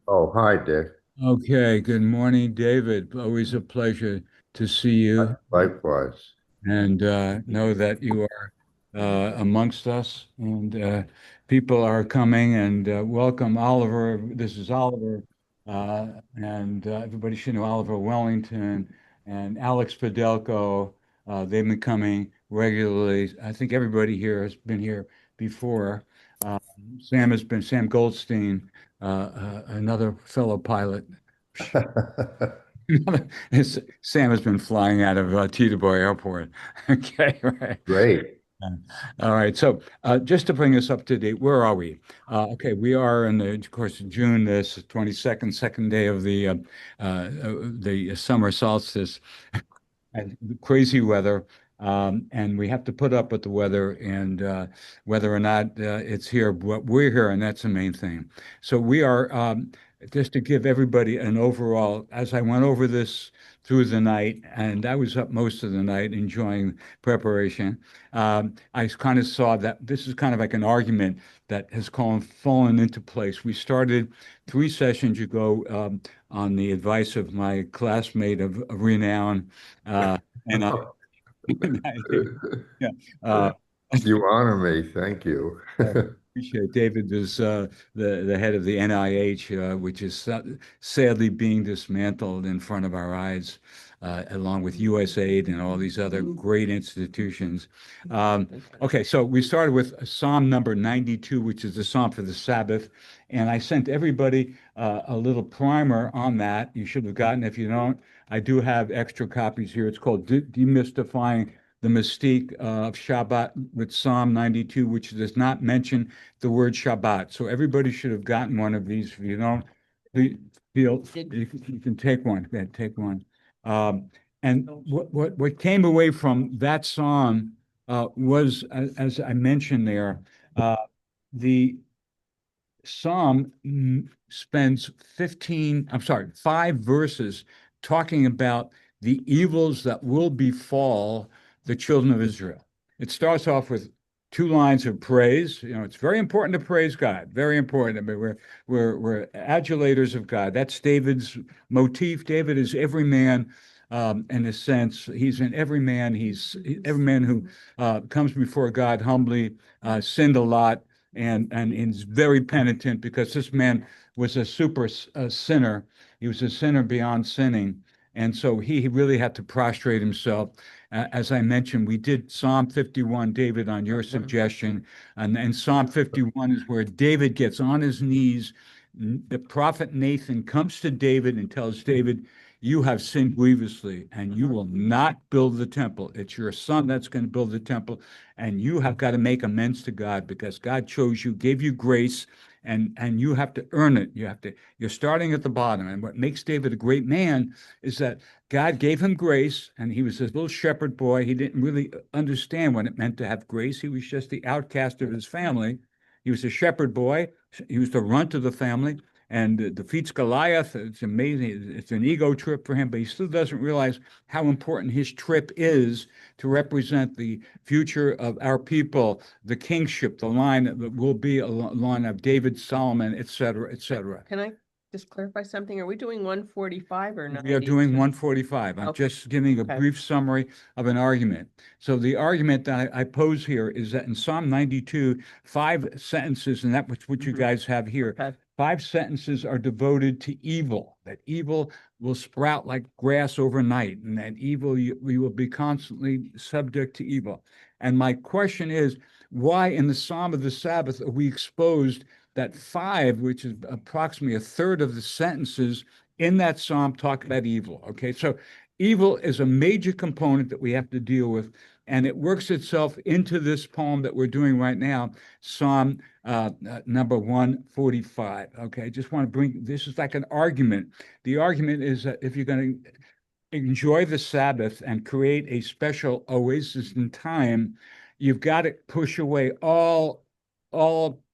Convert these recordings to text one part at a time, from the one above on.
Oh, hi, Dick. Okay, good morning, David. Always a pleasure to see you Likewise. and know that you are amongst us. And people are coming and welcome Oliver. This is Oliver, and everybody should know Oliver Wellington and Alex Fidelko. They've been coming regularly. I think everybody here has been here before. Uh, Sam Goldstein, another fellow pilot. Sam has been flying out of Teterboro Airport. Okay, right. Great. All right. So, just to bring us up to date, where are we? Okay, we are in of course, June, this 22nd, second day of the summer solstice, and crazy weather. And we have to put up with the weather and whether or not it's here, but we're here, and that's the main thing. So we are, just to give everybody an overall, as I went over this through the night, and I was up most of the night enjoying preparation. I kind of saw that this is kind of like an argument that has fallen into place. We started 3 sessions ago on the advice of my classmate of renown. And yeah, uh, You honor me. Thank you. I appreciate it. David is the head of the NIH, which is sadly being dismantled in front of our eyes, along with USAID and all these other great institutions. Okay, so we started with Psalm number 92, which is the Psalm for the Sabbath, and I sent everybody a little primer on that. You should have gotten. If you don't, I do have extra copies here. It's called Demystifying the Mystique of Shabbat with Psalm 92, which does not mention the word Shabbat. So everybody should have gotten one of these. If you don't feel, you can take one. Go ahead, take one. Um, and what came away from that psalm was, as I mentioned there, uh, the Psalm spends 5 verses talking about the evils that will befall the children of Israel. It starts off with 2 lines of praise. You know, it's very important to praise God. Very important. I mean, we're adulators of God. That's David's motif. David is every man. In a sense, he's an every man. He's every man who comes before God humbly, sinned a lot, and is very penitent because this man was a super sinner. He was a sinner beyond sinning. And so he really had to prostrate himself. As I mentioned, we did Psalm 51, David, on your suggestion. And Psalm 51 is where David gets on his knees. The prophet Nathan comes to David and tells David, you have sinned grievously and you will not build the temple. It's your son that's going to build the temple. And you have got to make amends to God because God chose you, gave you grace, and you have to earn it. You're starting at the bottom. And what makes David a great man is that God gave him grace, and he was this little shepherd boy. He didn't really understand what it meant to have grace. He was just the outcast of his family. He was a shepherd boy. He was the runt of the family and defeats Goliath. It's amazing. It's an ego trip for him, but he still doesn't realize how important his trip is to represent the future of our people, the kingship, the line that will be a line of David, Solomon, et cetera, et cetera. Can I just clarify something? Are we doing 145 or We are doing 92? 145. I'm Okay. just giving a Okay. brief summary of an argument. So the argument that I pose here is that in Psalm 92, 5 sentences, and that what you guys have here, Okay. 5 sentences are devoted to evil, that evil will sprout like grass overnight, and that evil, we will be constantly subject to evil. And my question is, why in the Psalm of the Sabbath are we exposed that five, which is approximately a third of the sentences in that psalm, talk about evil? Okay, so evil is a major component that we have to deal with, and it works itself into this poem that we're doing right now, Psalm number 145. Okay, I just want to bring this is like an argument. The argument is that if you're going to enjoy the Sabbath and create a special oasis in time, you've got to push away all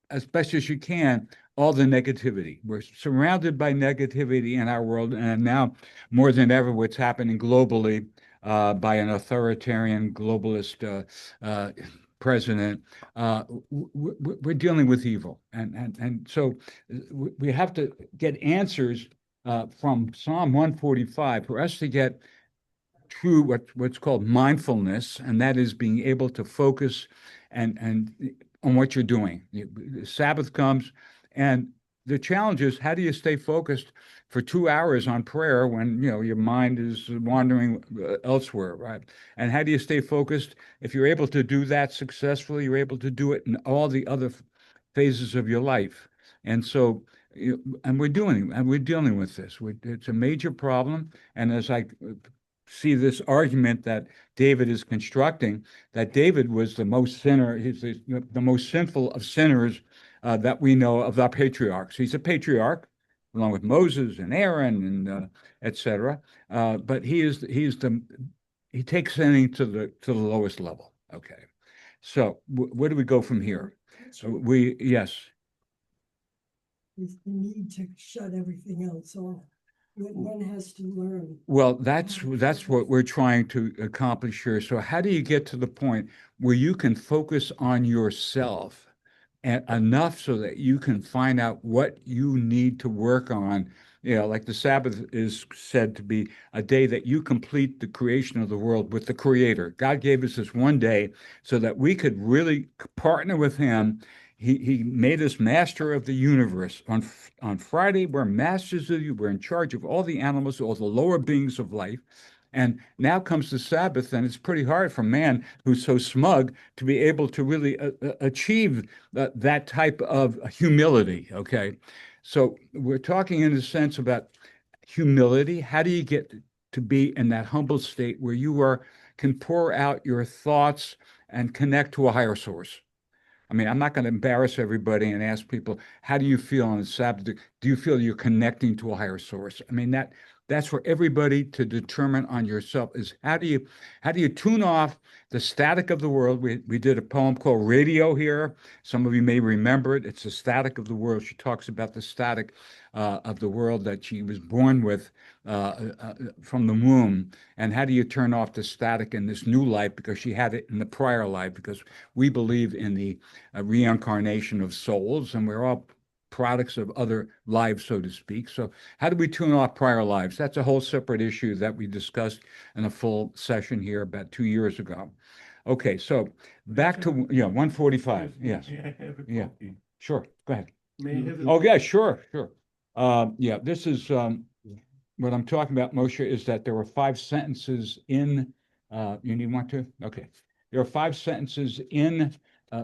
as best as you can, all the negativity. We're surrounded by negativity in our world, and now more than ever, what's happening globally by an authoritarian globalist president, we're dealing with evil. And so we have to get answers from Psalm 145 for us to get true what's called mindfulness, and that is being able to focus and on what you're doing. The Sabbath comes, and the challenge is, how do you stay focused for 2 hours on prayer when your mind is wandering elsewhere, right? And how do you stay focused? If you're able to do that successfully, you're able to do it in all the other phases of your life. And so, and we're dealing with this. It's a major problem. And as I see this argument that David is constructing, that David was the most sinner, he's the most sinful of sinners that we know of our patriarchs. He's a patriarch, along with Moses and Aaron and etc. But he takes sinning to the lowest level. Okay, so where do we go from here? Yes. Is the need to shut everything else off. One has to learn. Well, that's what we're trying to accomplish here. So how do you get to the point where you can focus on yourself and enough so that you can find out what you need to work on? Like the Sabbath is said to be a day that you complete the creation of the world with the Creator. God gave us this one day so that we could really partner with Him. He made us master of the universe. On Friday, we're masters of you. We're in charge of all the animals, all the lower beings of life. And now comes the Sabbath, and it's pretty hard for man who's so smug to be able to really achieve that type of humility, okay? So we're talking in a sense about humility. How do you get to be in that humble state where you can pour out your thoughts and connect to a higher source? I mean, I'm not going to embarrass everybody and ask people, how do you feel on the Sabbath? Do you feel you're connecting to a higher source? I mean, that's for everybody to determine on yourself, is how do you tune off the static of the world? We did a poem called Radio here. Some of you may remember it. It's the static of the world. She talks about the static of the world that she was born with from the womb. And how do you turn off the static in this new life? Because she had it in the prior life, because we believe in the reincarnation of souls, and we're all products of other lives, so to speak. So how do we tune off prior lives? That's a whole separate issue that we discussed in a full session here about 2 years ago. Okay, so back to 145. Yes. Yeah. Sure. Go ahead. Oh, yeah, sure. This is what I'm talking about, Moshe, is that there were 5 sentences in, you need one too? Okay. There are 5 sentences in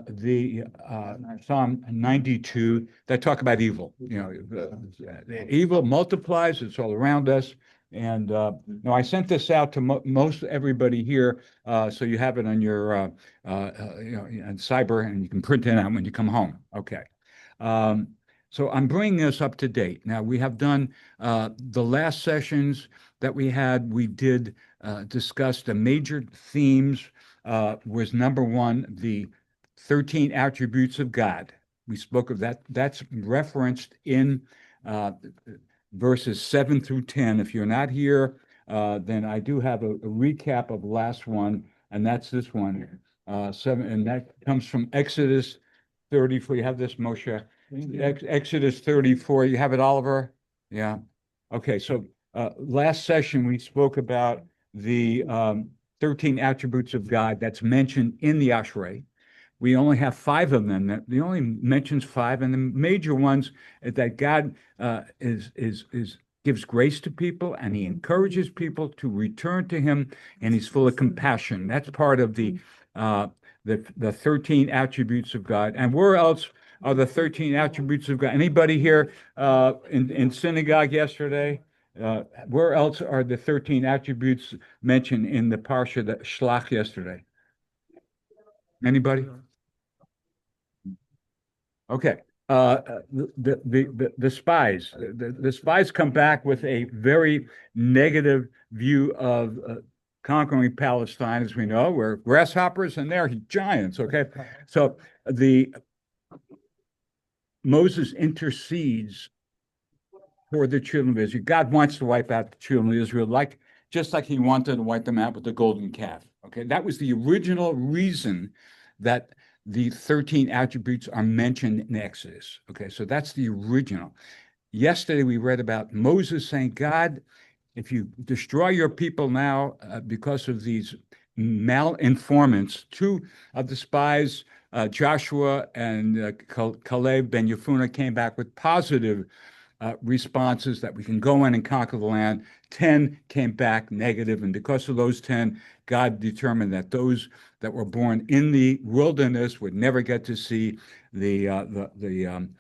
the Psalm 92 that talk about evil. Evil multiplies; it's all around us. And now I sent this out to most everybody here, so you have it on your on cyber, and you can print it out when you come home. Okay. So I'm bringing this up to date. Now we have done the last sessions that we had. We did discuss the major themes. Was number 1, the 13 attributes of God. We spoke of that. That's referenced in verses 7 through 10. If you're not here, then I do have a recap of the last one, and that's this one, 7, and that comes from Exodus 34. You have this, Moshe? Exodus 34. You have it, Oliver? Yeah. Okay, so last session we spoke about the 13 attributes of God that's mentioned in the Ashrei. We only have 5 of them. He only mentions 5, and the major ones is that God gives grace to people, and He encourages people to return to Him, and He's full of compassion. That's part of the 13 attributes of God. And where else are the 13 attributes of God? Anybody here in synagogue yesterday? Where else are the 13 attributes mentioned in the parsha, that Shlach, yesterday? Anybody? Okay. The spies. The spies come back with a very negative view of conquering Palestine, as we know. We're grasshoppers and they're giants. Okay. So Moses intercedes for the children of Israel. God wants to wipe out the children of Israel, just like He wanted to wipe them out with the golden calf. Okay, that was the original reason that the 13 attributes are mentioned in Exodus. Okay, so that's the original. Yesterday, we read about Moses saying, God, if you destroy your people now because of these malinformants, two of the spies, Joshua and Caleb ben Yefuneh, came back with positive responses that we can go in and conquer the land. 10 came back negative, and because of those 10, God determined that those that were born in the wilderness would never get to see the Eretz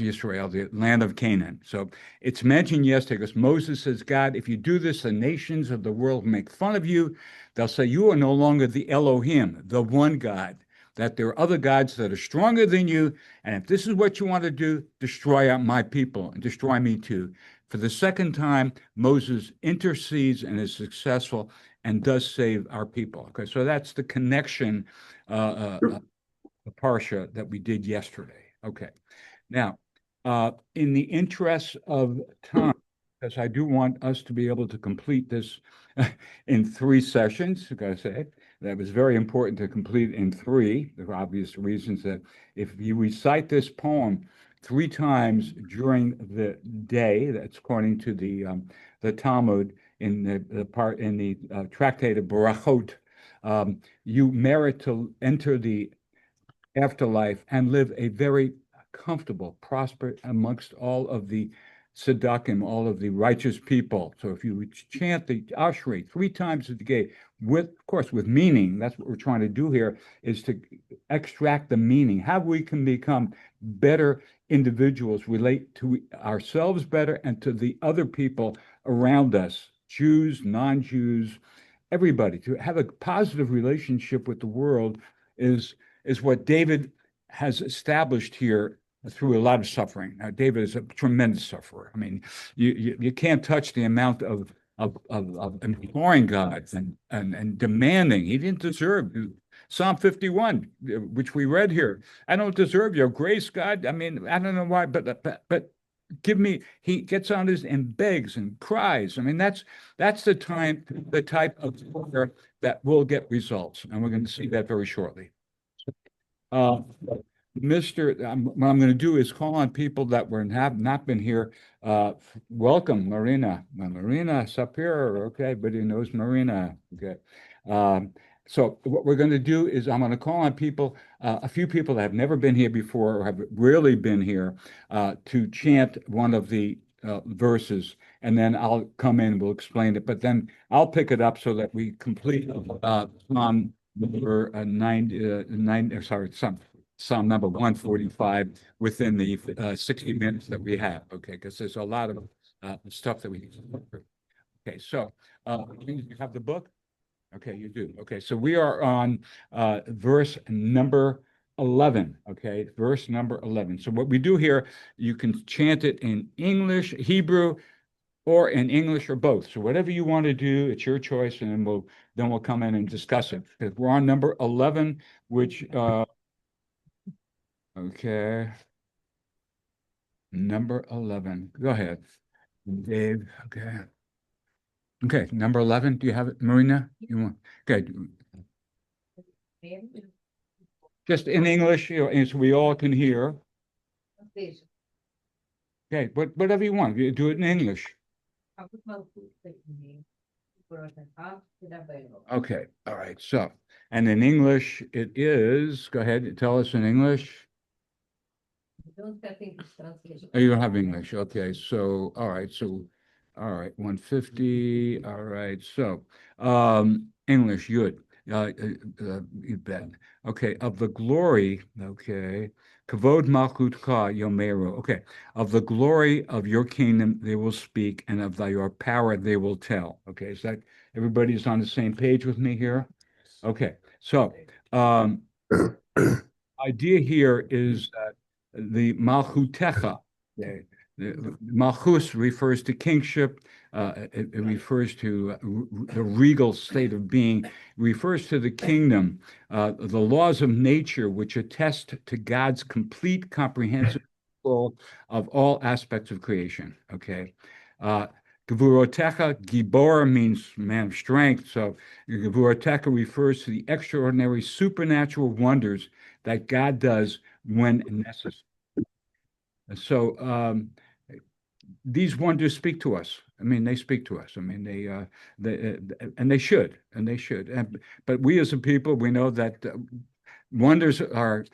Yisrael, the land of Canaan. So it's mentioned yesterday because Moses says, God, if you do this, the nations of the world will make fun of you. They'll say you are no longer the Elohim, the one God, that there are other gods that are stronger than you. And if this is what you want to do, destroy out my people and destroy me too. For the second time, Moses intercedes and is successful and does save our people. Okay, so that's the connection, the parsha that we did yesterday. Okay, now, in the interest of time, because I do want us to be able to complete this in 3 sessions, I gotta say, that was very important to complete in 3. There are obvious reasons that if you recite this poem 3 times during the day, that's according to the Talmud in the tractate of Barachot, you merit to enter the afterlife and live a very comfortable, prosper amongst all of the tzedakkim, all of the righteous people. So if you chant the Ashrei 3 times a day, with, of course, with meaning, that's what we're trying to do here, is to extract the meaning, how we can become better individuals, relate to ourselves better and to the other people around us, Jews, non-Jews, everybody, to have a positive relationship with the world is what David has established here through a lot of suffering. Now, David is a tremendous sufferer. I mean, you can't touch the amount of imploring God and demanding. He didn't deserve Psalm 51, which we read here. I don't deserve your grace, God. I mean, I don't know why, but give me. He gets on his and begs and cries. I mean, that's the type of prayer that will get results, and we're going to see that very shortly. Uh, what I'm going to do is call on people that have not been here. Welcome, Marina. Marina Sapir. Okay, everybody knows Marina. Okay. So what we're going to do is I'm going to call on people, a few people that have never been here before or have rarely been here, to chant one of the verses, and then I'll come in. We'll explain it, but then I'll pick it up so that we complete Psalm number Psalm number 145 within the 60 minutes that we have. Okay, because there's a lot of stuff that we need to cover. Okay, so you have the book? Okay, you do. Okay, so we are on verse number 11. Okay, verse number 11. So what we do here, you can chant it in English, Hebrew, or in English, or both. So whatever you want to do, it's your choice, and then we'll come in and discuss it. Because we're on number 11, which okay, number 11. Go ahead, Dave. Okay. Okay, number 11. Do you have it, Marina? You want? Okay. Just in English, so we all can hear. Okay, but whatever you want, you do it in English. Okay, all right. So, and in English, it is. Go ahead, tell us in English. Oh, you don't have English. Okay, so all right, 150. All right, so English, good. You bet. Okay, of the glory. Okay, kavod malchutcha yomeru. Okay, of the glory of your kingdom they will speak, and of your power they will tell. Okay, is that everybody's on the same page with me here? Okay, so idea here is that the malchutecha, the malchus refers to kingship. It refers to the regal state of being. It refers to the kingdom, the laws of nature, which attest to God's complete, comprehensive control of all aspects of creation. Okay, Gevurotecha, Gibor means man of strength. So Gevurotecha refers to the extraordinary supernatural wonders that God does when necessary. So these wonders speak to us. I mean, they speak to us. I mean, and they should, and they should. But we as a people, we know that wonders are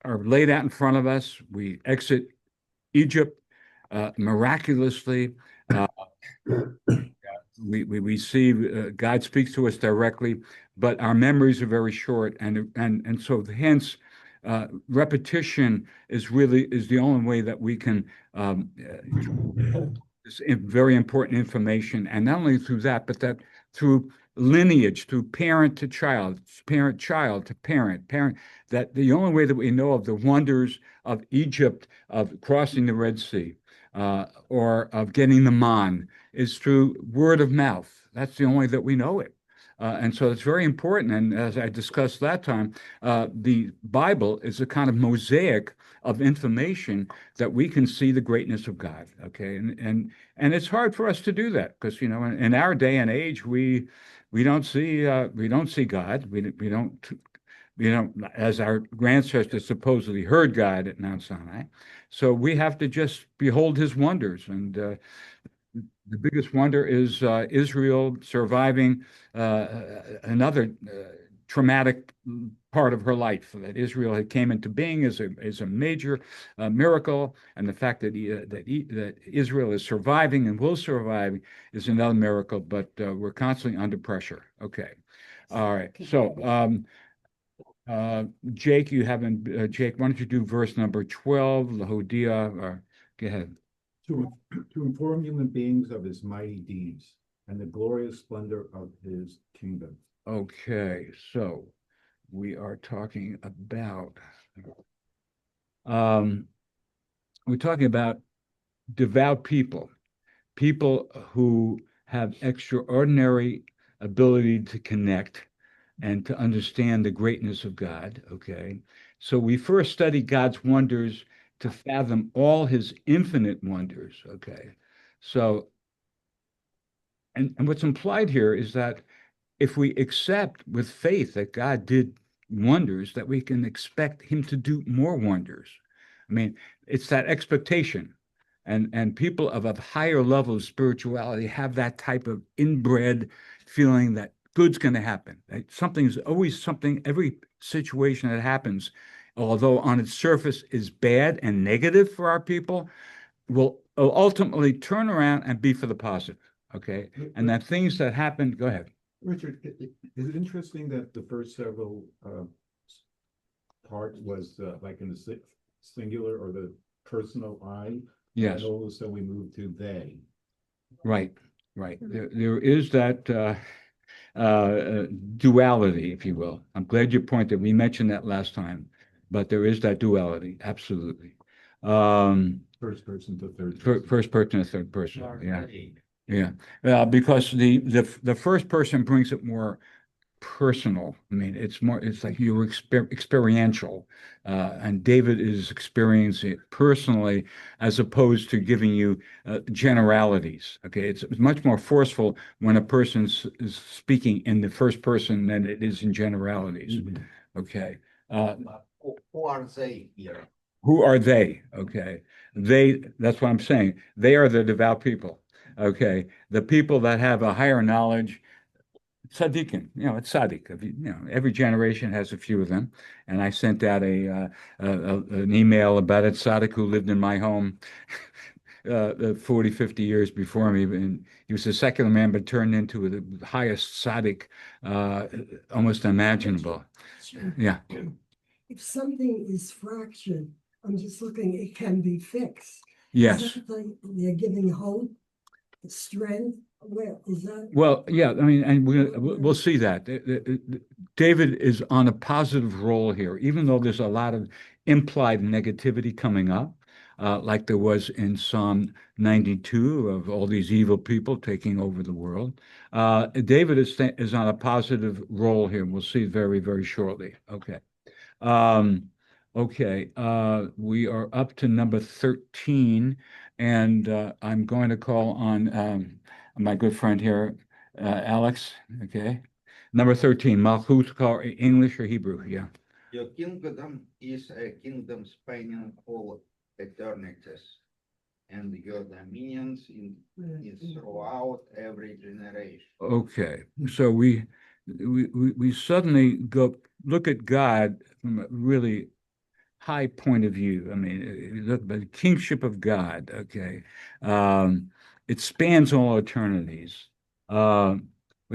laid out in front of us. We exit Egypt miraculously. Uh, we see God speaks to us directly, but our memories are very short, and so hence repetition is the only way that we can this very important information, and not only through that, but that through lineage, through parent to child, parent child to parent, parent. That the only way that we know of the wonders of Egypt, of crossing the Red Sea, or of getting the man, is through word of mouth. That's the only way that we know it. And so it's very important. And as I discussed that time, the Bible is a kind of mosaic of information that we can see the greatness of God. Okay, and it's hard for us to do that because in our day and age we don't see God. We don't as our ancestors supposedly heard God at Mount Sinai. So we have to just behold His wonders and. The biggest wonder is Israel surviving another traumatic part of her life. That Israel had came into being is a major miracle, and the fact that Israel is surviving and will survive is another miracle. But we're constantly under pressure. Okay, all right. So Jake, Jake, why don't you do verse number 12, Lahodia? Go ahead. To inform human beings of his mighty deeds and the glorious splendor of his kingdom. Okay, so we are talking about um, we're talking about devout people, people who have extraordinary ability to connect and to understand the greatness of God. Okay, so we first study God's wonders to fathom all his infinite wonders. Okay, so and what's implied here is that if we accept with faith that God did wonders, that we can expect him to do more wonders. I mean, it's that expectation. And people of a higher level of spirituality have that type of inbred feeling that good's going to happen. That something's always something, every situation that happens, although on its surface is bad and negative for our people, will ultimately turn around and be for the positive. Okay. And that things that happen, go ahead. Richard, is it interesting that the first several part was like in the singular or the personal I? Yes. And all of a sudden we move to they. Right, right. There is that duality, if you will. I'm glad you pointed. We mentioned that last time, but there is that duality, absolutely. First person to third person. First person to third person. Yeah, yeah. Because the first person brings it more personal. I mean, it's like you're experiential, and David is experiencing it personally as opposed to giving you generalities. Okay, it's much more forceful when a person is speaking in the first person than it is in generalities. Okay. Who are they here? Who are they? Okay. That's what I'm saying. They are the devout people. Okay. The people that have a higher knowledge, tzaddikim, it's tzaddik. Every generation has a few of them. And I sent out an email about a tzaddik who lived in my home 40, 50 years before me. And he was a secular man, but turned into the highest tzaddik almost imaginable. Yeah. If something is fractured, I'm just looking, it can be fixed. Yes. Is that like they're giving hope, strength? Where is that? Well, yeah, I mean, and we'll see that. David is on a positive role here, even though there's a lot of implied negativity coming up, like there was in Psalm 92 of all these evil people taking over the world. David is on a positive role here. We'll see very, very shortly. Okay. Okay, we are up to number 13, and I'm going to call on my good friend here, Alex. Okay, number 13, Malchut, English or Hebrew? Yeah. Your kingdom is a kingdom spanning all eternities, and your dominions is throughout every generation. Okay, so we suddenly go look at God from a really high point of view. I mean, you look at the kingship of God. Okay, it spans all eternities. We're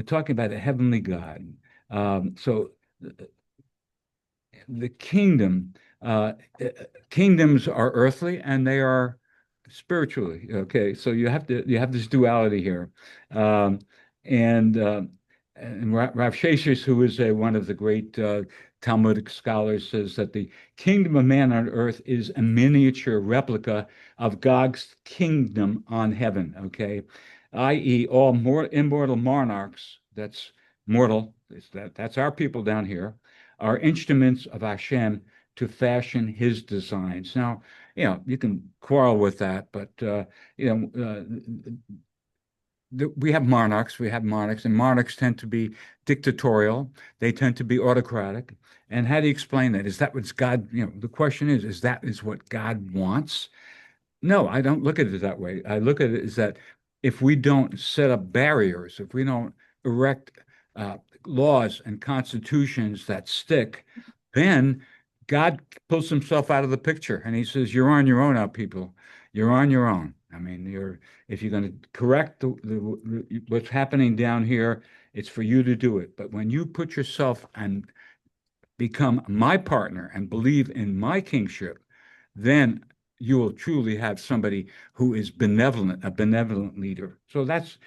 talking about a heavenly God. So the kingdom, kingdoms are earthly and they are spiritually. Okay, so you have this duality here, um, and uh, and Rav Sheshes, who is one of the great Talmudic scholars, says that the kingdom of man on earth is a miniature replica of God's kingdom on heaven. Okay, i.e., all immortal monarchs. That's mortal. That's our people down here are instruments of Hashem to fashion his designs. Now, you can quarrel with that, but we have monarchs, and monarchs tend to be dictatorial. They tend to be autocratic. And how do you explain that? Is that what's God? The question is that is what God wants? No, I don't look at it that way. I look at it as that if we don't set up barriers, if we don't erect uh, laws and constitutions that stick, then God pulls himself out of the picture and he says, "You're on your own now, people. You're on your own. I mean, if you're going to correct what's happening down here, it's for you to do it. But when you put yourself and become my partner and believe in my kingship, then you will truly have somebody who is benevolent, a benevolent leader." So that's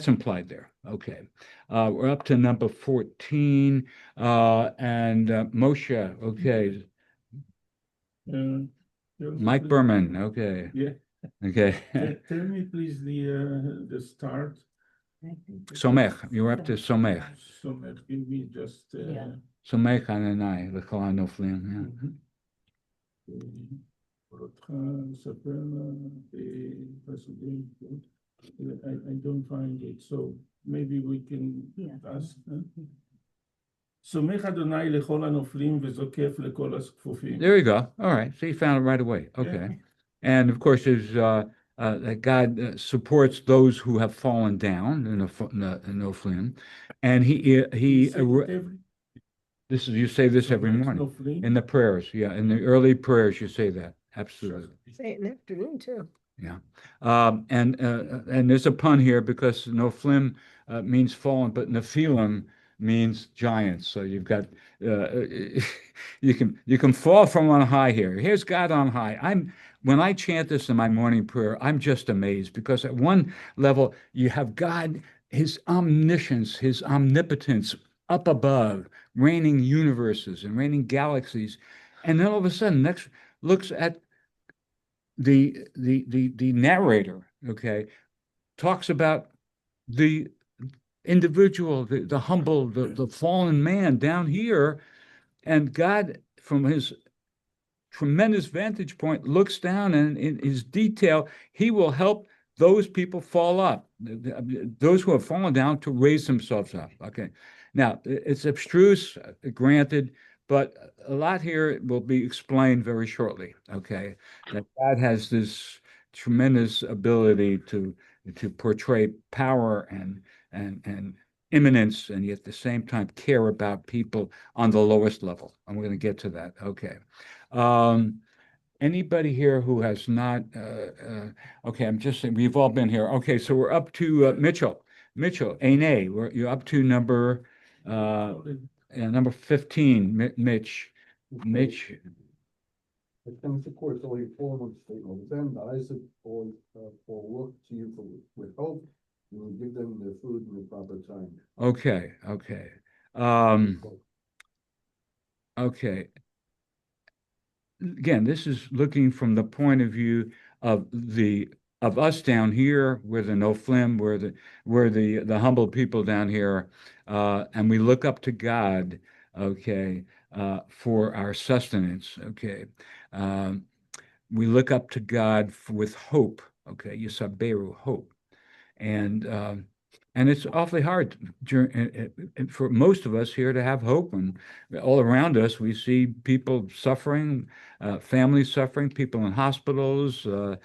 implied there. Okay. We're up to number 14. And Moshe, okay. Uh, Mike Berman, okay. Yeah. Okay. Tell me please the start. Somech, you're up to Somech. Give me just Somech Ananai, l'chol hanoflim. אותך, ספר חסדים. I don't find it, so maybe we can ask. סומך אדוני לכל הנופלים וזוקף לכל הכפופים. There you go. All right. So you found it right away. Okay. And of course, there's that God supports those who have fallen down in Ophilim, and this is you say this every morning in the prayers. Yeah, in the early prayers you say that. Absolutely. Say it in the afternoon too. Yeah. And there's a pun here because Noflim means fallen, but Nephilim means giants. So you've got you can fall from on high here. Here's God on high. When I chant this in my morning prayer, I'm just amazed because at one level you have God, his omniscience, his omnipotence up above, reigning universes and reigning galaxies. And then all of a sudden, next looks at the narrator, okay, talks about the individual, the humble, the fallen man down here, and God, from his tremendous vantage point, looks down and in his detail, he will help those people fall up, those who have fallen down to raise themselves up. Okay, now it's abstruse, granted, but a lot here will be explained very shortly. Okay, that God has this tremendous ability to portray power and immanence, and yet at the same time care about people on the lowest level. And we're going to get to that. Okay. Anybody here who has not? Okay, I'm just saying we've all been here. Okay, so we're up to Mitchell. Mitchell, Ane, you're up to number 15. Mitch. It comes to course only 4 months later. Then the eyes always for look to you with hope. You will give them their food in the proper time. Okay. Okay. Again, this is looking from the point of view of us down here, we're the Noflim, we're the humble people down here, and we look up to God. Okay, for our sustenance. Okay. We look up to God with hope. Okay. Yisaberu, hope. And it's awfully hard for most of us here to have hope. And all around us, we see people suffering, families suffering, people in hospitals, uh,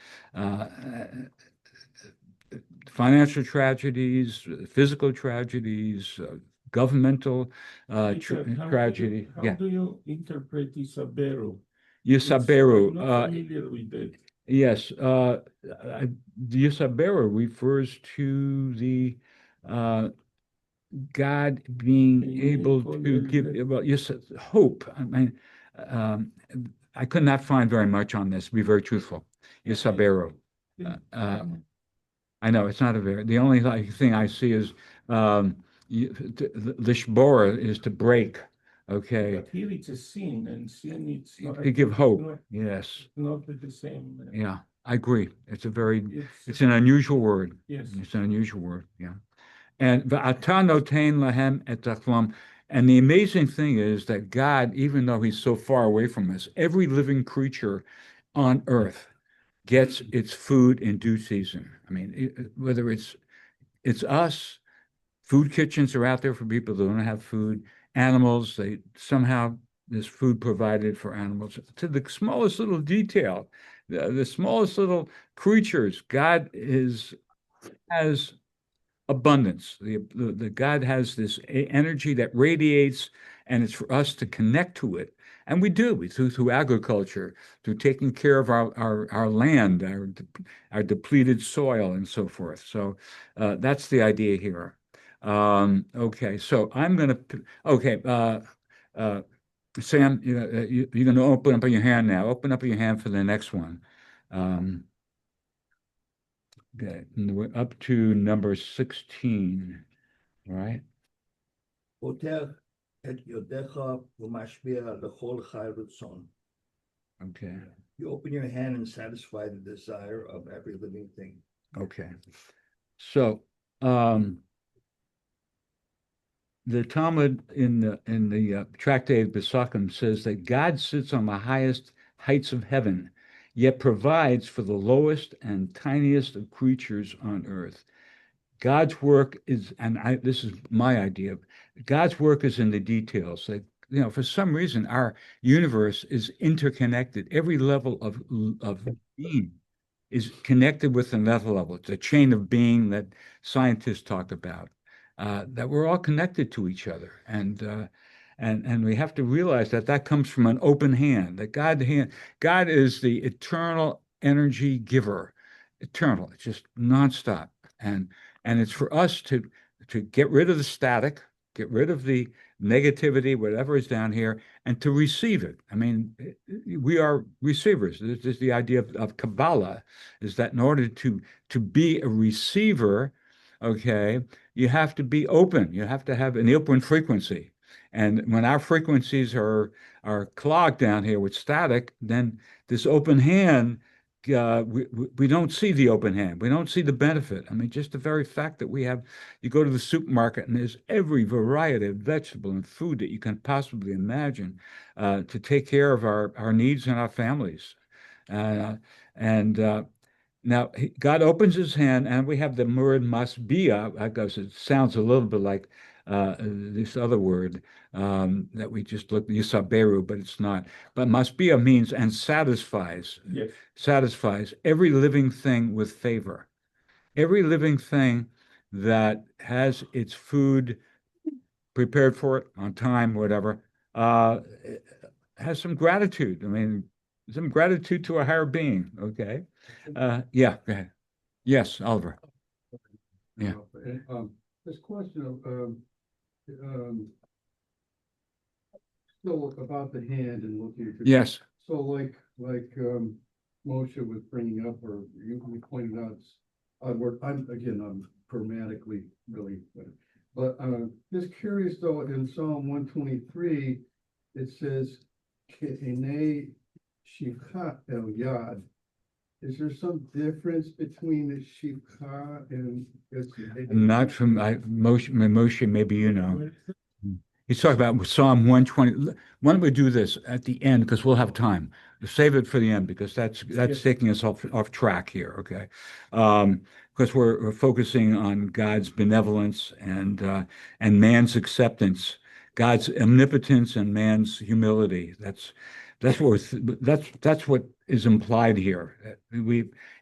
financial tragedies, physical tragedies, governmental Peter, tragedy. how Yeah, do you interpret Isabero? Yisaberu. I'm not familiar with it. Yes, the Yisabera refers to the God being able to give, well, yes, hope. I mean, um, I could not find very much on this, to be very truthful. Yisabero. I know it's not a very, the only thing I see is Lishbora is to break, okay, But here it's a sin, and sin it's not. to give it's hope. not- Yes, Not the same. yeah, I agree. It's a very, It's, it's an unusual word. yes. It's an unusual word, yeah. And v'ata notein lahem et achlam. And the amazing thing is that God, even though he's so far away from us, every living creature on earth gets its food in due season. I mean, whether it's us, food kitchens are out there for people that don't have food, animals, they somehow there's food provided for animals to the smallest little detail, the smallest little creatures. God has abundance. The God has this energy that radiates, and it's for us to connect to it. And we do. We through agriculture, through taking care of our land, our depleted soil, and so forth. So that's the idea here. Okay, so I'm going to. Okay, uh, Sam, you're going to open up your hand now. Open up your hand for the next one. Okay, and we're up to number 16, all right? פותח את ידיך ומשפיע לכל חי רצון. Okay, You open your hand and satisfy the desire of every living thing. okay. So, the Talmud in the Tractate of Pesachim says that God sits on the highest heights of heaven, yet provides for the lowest and tiniest of creatures on earth. God's work is, and this is my idea, God's work is in the details. Like, for some reason, our universe is interconnected. Every level of being is connected with another level. It's a chain of being that scientists talk about. That we're all connected to each other, and we have to realize that that comes from an open hand. That God is the eternal energy giver, eternal. It's just nonstop, and it's for us to get rid of the static, get rid of the negativity, whatever is down here, and to receive it. I mean, we are receivers. This is the idea of Kabbalah, is that in order to be a receiver, okay, you have to be open. You have to have an open frequency. And when our frequencies are clogged down here with static, then this open hand, we don't see the open hand. We don't see the benefit. I mean, just the very fact that you go to the supermarket and there's every variety of vegetable and food that you can possibly imagine to take care of our needs and our families. And now God opens his hand, and we have the word masbia, because it sounds a little bit like this other word that we just looked at, yisaberu, but it's not. But masbia means and satisfies. Yes. Satisfies every living thing with favor. Every living thing that has its food prepared for it on time, whatever, has some gratitude. I mean, some gratitude to a higher being. Okay. Yeah, go ahead. Yes, Oliver. Yeah. This question of, still about the hand and looking at. Yes. So like, Moshe was bringing up, or you pointed out, I'm grammatically really, but just curious though, in Psalm 123, it says, Ke'enei shivcha el yad. Is there some difference between the shivcha and? Not from Moshe, maybe you know. He's talking about Psalm 120. Why don't we do this at the end because we'll have time. Save it for the end because that's taking us off track here, okay? Because we're focusing on God's benevolence and man's acceptance, God's omnipotence and man's humility. That's what is implied here.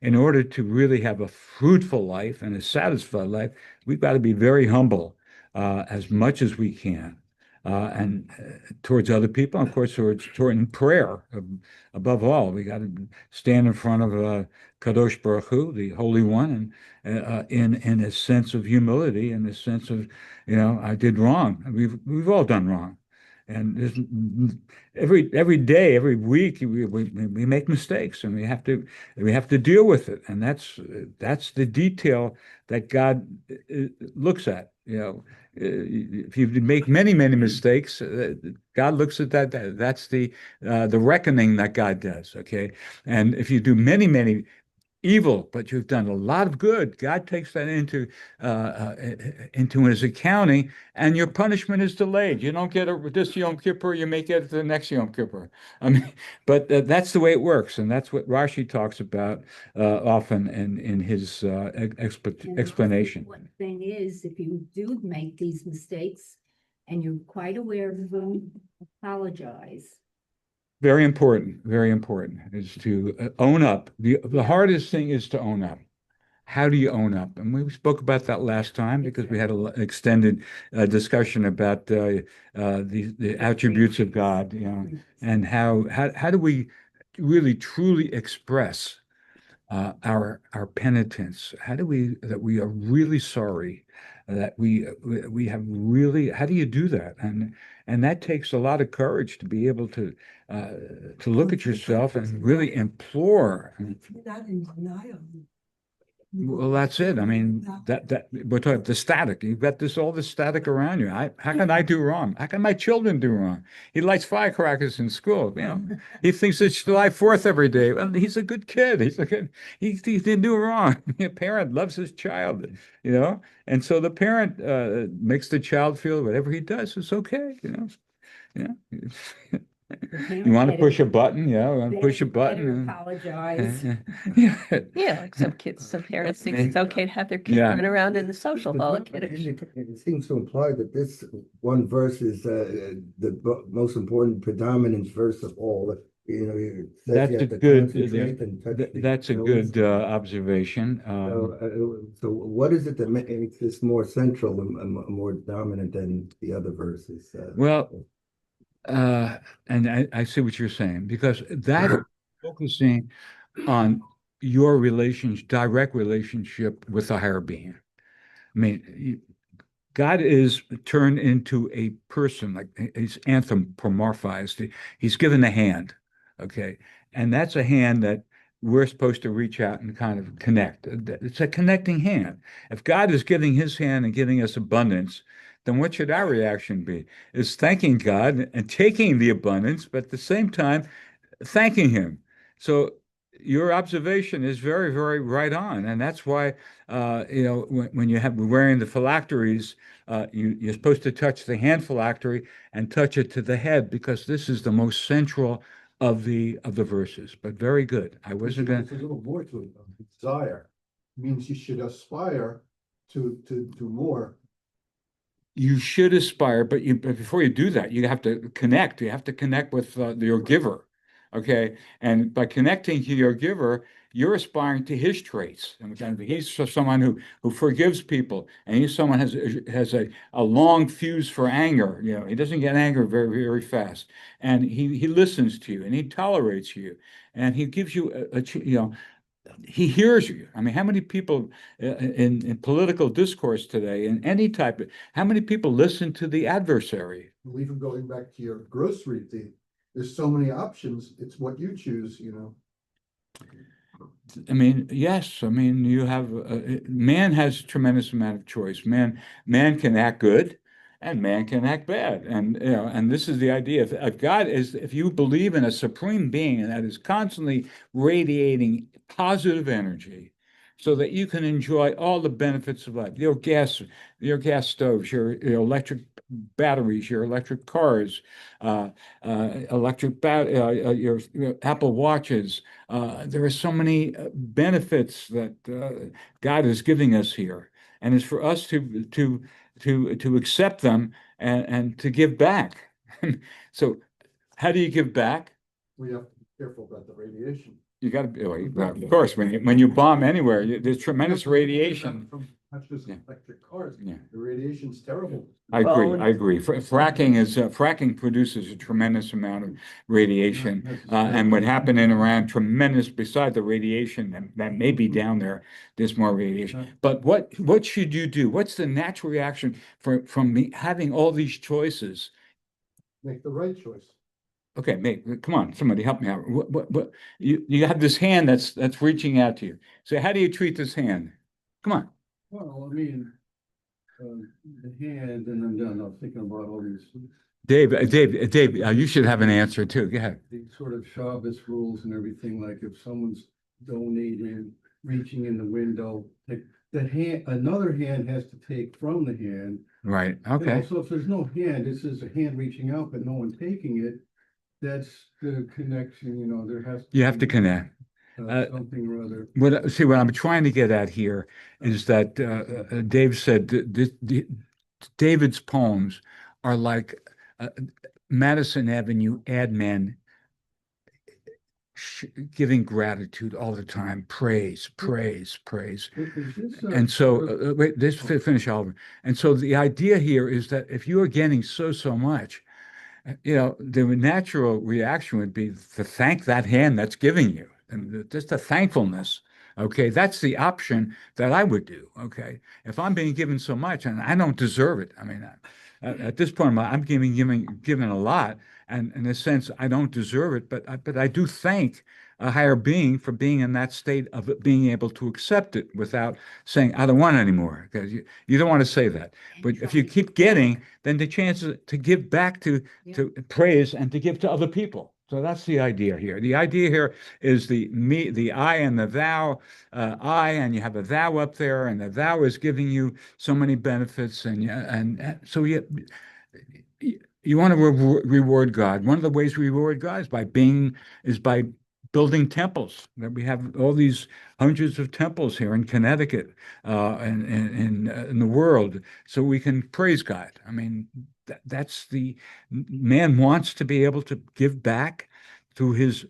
In order to really have a fruitful life and a satisfied life, we've got to be very humble as much as we can and towards other people, and of course, toward prayer. Above all, we got to stand in front of Kadosh Baruch Hu, the Holy One, and in a sense of humility, in a sense of, I did wrong. We've all done wrong, and every day, every week, we make mistakes, and we have to deal with it, and that's the detail that God looks at. If you make many, many mistakes, God looks at that. That's the reckoning that God does. Okay, and if you do many, many evil, but you've done a lot of good, God takes that into his accounting, and your punishment is delayed. You don't get it this Yom Kippur, you may get it the next Yom Kippur. I mean, but that's the way it works, and that's what Rashi talks about often in his explanation. One thing is, if you do make these mistakes and you're quite aware of them, apologize. Very important is to own up. The hardest thing is to own up. How do you own up? And we spoke about that last time because we had an extended discussion about the attributes of God, and how do we really truly express our penitence? How do that we are really sorry, that we have really, how do you do that? And that takes a lot of courage to be able to look at yourself and really implore. If you're not in denial. Well, that's it. I mean, that we're talking the static. You've got all this static around you. How can I do wrong? How can my children do wrong? He lights firecrackers in school. He thinks it's July 4th every day. Well, he's a good kid. He didn't do wrong. A parent loves his child, and so the parent makes the child feel whatever he does is okay. Yeah. You want to push a button? Yeah, want to push a button. Apologize. Yeah, like some parents think it's okay to have their kids running around in the social hall. It seems to imply that this one verse is the most important predominant verse of all. It says That's you a have to good. concentrate and touch That's a good observation. So what is it that makes this more central and more dominant than the other verses? Well, and I see what you're saying, because that is focusing on your direct relationship with the higher being. I mean, God is turned into a person, like he's anthropomorphized. He's given a hand, okay? And that's a hand that we're supposed to reach out and kind of connect. It's a connecting hand. If God is giving his hand and giving us abundance, then what should our reaction be? Is thanking God and taking the abundance, but at the same time, thanking him. So your observation is very, very right on. And that's why, when you have wearing the phylacteries, you're supposed to touch the hand phylactery and touch it to the head, because this is the most central of the verses. But very good. I wasn't going There's a little more to it. Desire means you should aspire to more. You should aspire, but before you do that, you have to connect. You have to connect with your giver, okay? And by connecting to your giver, you're aspiring to his traits. And he's someone who forgives people, and he's someone who has a long fuse for anger. He doesn't get angry very, very fast, and he listens to you, and he tolerates you, and he gives you he hears you. I mean, how many people in political discourse today, in any type of, how many people listen to the adversary? Well, even going back to your grocery thing, there's so many options. It's what you choose, I mean, yes. I mean, you have man has a tremendous amount of choice. Man can act good, and man can act bad. And this is the idea. If God is, if you believe in a supreme being that is constantly radiating positive energy, so that you can enjoy all the benefits of life, your gas stoves, your electric batteries, your electric cars, your Apple Watches. There are so many benefits that God is giving us here, and it's for us to accept them and to give back. So, how do you give back? We have to be careful about the radiation. You got to be, of course, when you bomb anywhere, there's tremendous radiation. Not just Yeah. electric cars, Yeah. the radiation's terrible. I agree. Well, I agree. Fracking produces a tremendous amount of radiation, and what happened in Iran, tremendous. Beside the radiation that may be down there, there's more radiation. But what should you do? What's the natural reaction from me having all these choices? Make the right choice. Okay, mate, come on, somebody help me out. What you have this hand that's reaching out to you. So how do you treat this hand? Come on. Well, I mean, the hand, and I'm done, I'm thinking about all these, Dave, you should have an answer too. Go ahead. these sort of Shabbos rules and everything, like if someone's donating, reaching in the window, the hand, another hand has to take from the hand. Right. You know, Okay. so if there's no hand, this is a hand reaching out, but no one taking it, that's the connection, you know, there has. You have to connect. Something or other. What I'm trying to get at here is that Dave said David's poems are like Madison Avenue ad men giving gratitude all the time, praise, praise, praise. And so, wait, this finish, Oliver. And so the idea here is that if you are getting so much, you know, the natural reaction would be to thank that hand that's giving you, and just a thankfulness. Okay, that's the option that I would do. Okay, if I'm being given so much and I don't deserve it, I mean, at this point, I'm given a lot, and in a sense, I don't deserve it, but I do thank a higher being for being in that state of it, being able to accept it without saying I don't want it anymore. Because you don't want to say that, but if you keep getting, then the chances to give back to praise and to give to other people. So that's the idea here. The idea here is the me, the I, and the thou. I, and you have a thou up there, and the thou is giving you so many benefits, and so you want to reward God. One of the ways we reward God is by building temples. That we have all these hundreds of temples here in Connecticut, and in the world, so we can praise God. I mean, that's the man wants to be able to give back to his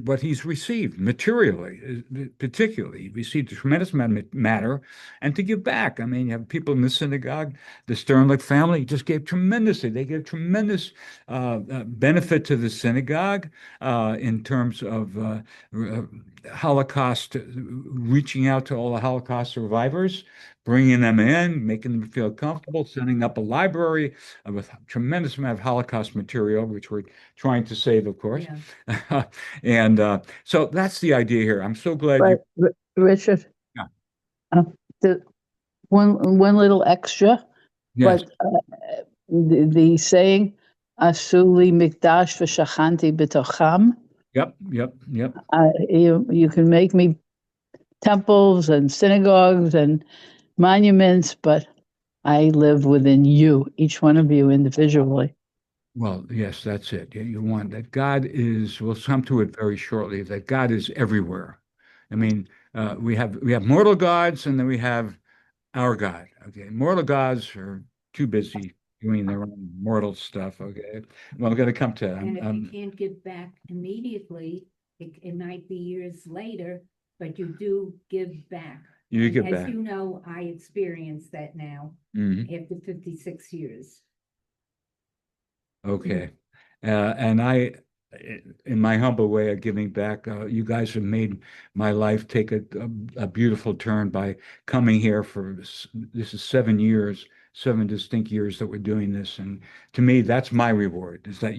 what he's received materially, particularly. He received a tremendous amount of matter, and to give back. I mean, you have people in the synagogue, the Sternlich family just gave tremendously. They gave tremendous benefit to the synagogue in terms of Holocaust, reaching out to all the Holocaust survivors, bringing them in, making them feel comfortable, setting up a library with a tremendous amount of Holocaust material, which we're trying to save, of course. Yeah. And so that's the idea here. I'm so glad you. Richard. Yeah. The one little extra, Yes. but the saying "Asuli mikdash v'shachanti b'tocham." Yep. You can make me temples and synagogues and monuments, but I live within you, each one of you individually. Well, yes, that's it. You want that God is, we'll come to it very shortly, that God is everywhere. I mean, we have mortal gods, and then we have our God. Okay. Mortal gods are too busy doing their own mortal stuff. Okay. Well, I'm going to come to And if you can't give back immediately, it might be years later, but you do give back. you give As back. you know, I experience that now Mhm. after 56 years. Okay. And I, in my humble way of giving back, you guys have made my life take a beautiful turn by coming here this is 7 years, 7 distinct years that we're doing this. And to me, that's my reward, is that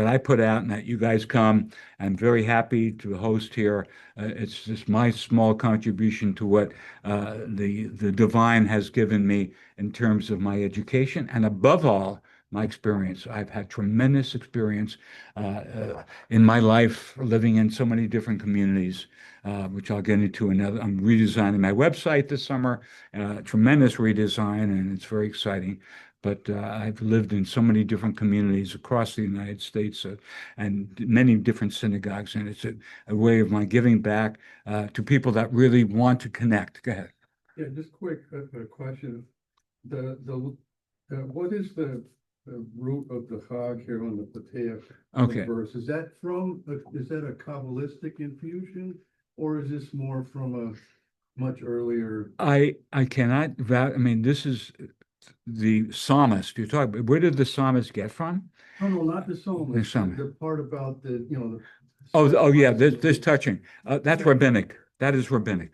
I put out and that you guys come. I'm very happy to host here. It's just my small contribution to what the divine has given me in terms of my education, and above all, my experience. I've had tremendous experience in my life living in so many different communities, which I'll get into another. I'm redesigning my website this summer, tremendous redesign, and it's very exciting. but I've lived in so many different communities across the United States and many different synagogues, and it's a way of my giving back to people that really want to connect. Go ahead. Yeah, just quick question. What is the root of the Chag here on the Pateh Okay. verse? Is that a Kabbalistic infusion, or is this more from a much earlier? I cannot I mean, this is the psalmist you're talking about. Where did the psalmist get from? No, not the The psalmist, psalmist. the part about the. Oh yeah, this touching. That's rabbinic. That is rabbinic.